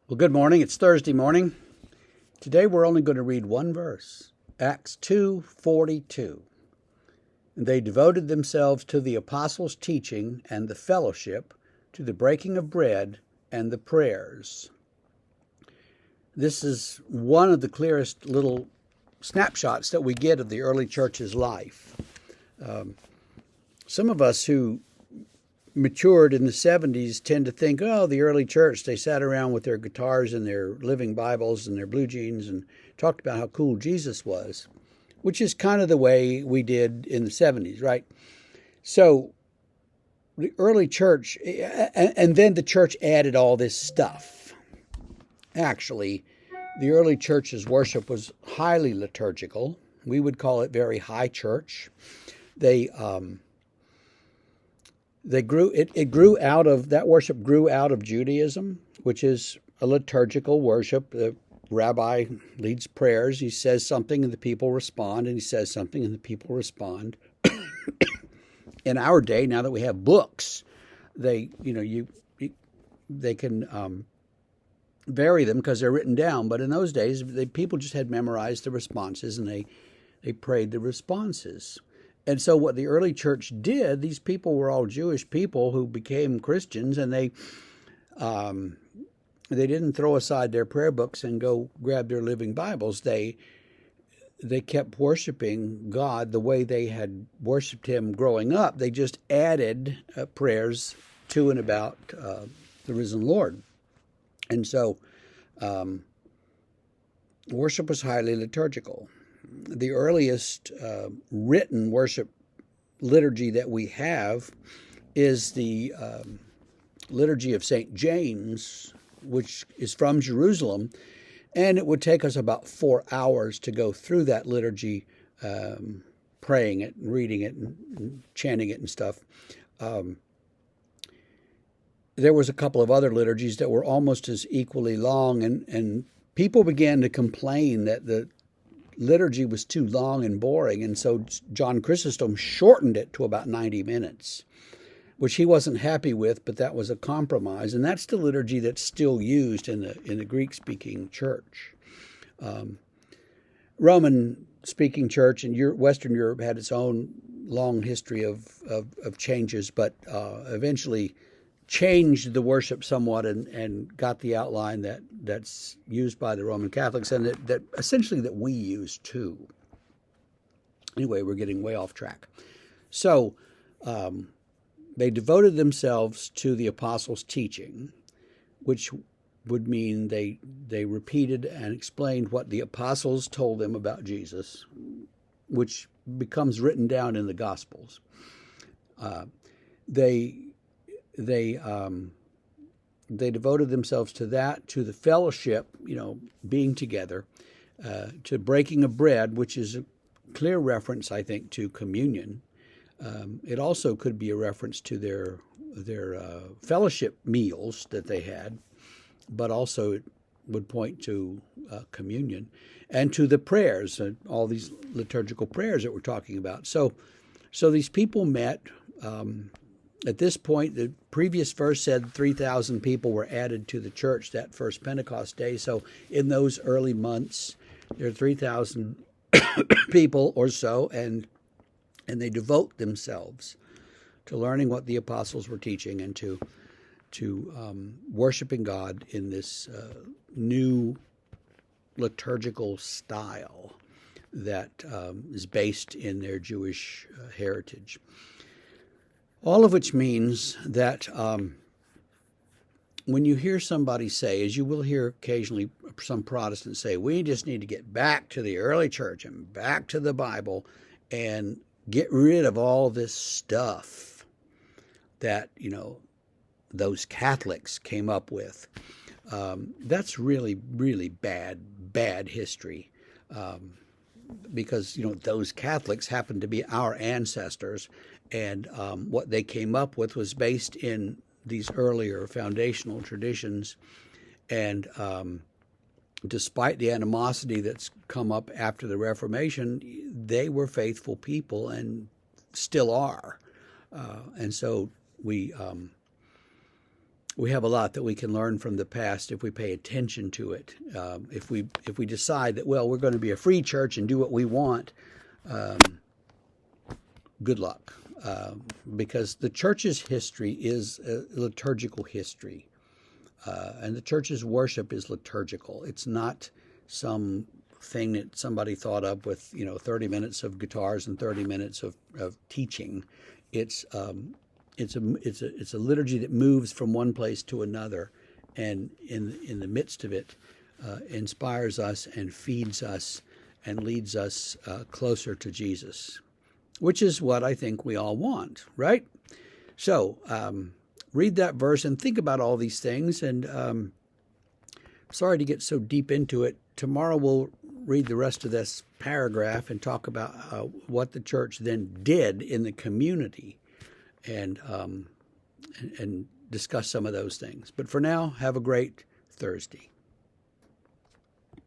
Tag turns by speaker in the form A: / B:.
A: Well, good morning. It's Thursday morning. Today we're only going to read one verse, Acts 2:42. And they devoted themselves to the apostles' teaching and the fellowship, to the breaking of bread and the prayers. This is one of the clearest little snapshots that we get of the early church's life. Some of us who matured in the 70s tend to think, oh, the early church, they sat around with their guitars and their living Bibles and their blue jeans and talked about how cool Jesus was, which is kind of the way we did in the 70s, right? So the early church, and then the church added all this stuff. Actually, the early church's worship was highly liturgical. We would call it very high church. That worship grew out of Judaism, which is a liturgical worship. The rabbi leads prayers. He says something and the people respond, and he says something and the people respond. In our day, now that we have books, they can vary them because they're written down. But in those days, people just had memorized the responses and they prayed the responses. And so what the early church did, these people were all Jewish people who became Christians, and they didn't throw aside their prayer books and go grab their living Bibles. They kept worshiping God the way they had worshiped Him growing up. They just added prayers to and about the risen Lord. And so worship was highly liturgical. The earliest written worship liturgy that we have is the Liturgy of St. James, which is from Jerusalem, and it would take us about 4 hours to go through that liturgy, praying it and reading it and chanting it and stuff. There was a couple of other liturgies that were almost as equally long, and people began to complain that the liturgy was too long and boring, and so John Chrysostom shortened it to about 90 minutes, which he wasn't happy with, but that was a compromise, and that's the liturgy that's still used in the Greek-speaking church. Roman-speaking church in Western Europe had its own long history of changes, but eventually changed the worship somewhat and got the outline that's used by the Roman Catholics and that essentially that we use too. Anyway, we're getting way off track. So they devoted themselves to the apostles' teaching, which would mean they repeated and explained what the apostles told them about Jesus, which becomes written down in the Gospels. They devoted themselves to that, to the fellowship, being together, to breaking of bread, which is a clear reference, I think, to communion. It also could be a reference to their fellowship meals that they had, but also it would point to communion and to the prayers, all these liturgical prayers that we're talking about. So these people met. At this point, the previous verse said 3,000 people were added to the church that first Pentecost day. So in those early months, there are 3,000 people or so, and they devote themselves to learning what the apostles were teaching and to worshiping God in this new liturgical style that is based in their Jewish heritage. All of which means that when you hear somebody say, as you will hear occasionally some Protestants say, we just need to get back to the early church and back to the Bible and get rid of all this stuff that, those Catholics came up with. That's really, really bad history. Because, those Catholics happen to be our ancestors, and what they came up with was based in these earlier foundational traditions. And despite the animosity that's come up after the Reformation, they were faithful people and still are. And so we we have a lot that we can learn from the past if we pay attention to it. If we decide that, well, we're going to be a free church and do what we want, good luck. Because the church's history is a liturgical history. And the church's worship is liturgical. It's not some thing that somebody thought up with 30 minutes of guitars and 30 minutes of teaching. It's a liturgy that moves from one place to another, and in the midst of it, inspires us and feeds us and leads us closer to Jesus, which is what I think we all want, right? So read that verse and think about all these things. And sorry to get so deep into it. Tomorrow we'll read the rest of this paragraph and talk about what the church then did in the community, and discuss some of those things. But for now, have a great Thursday.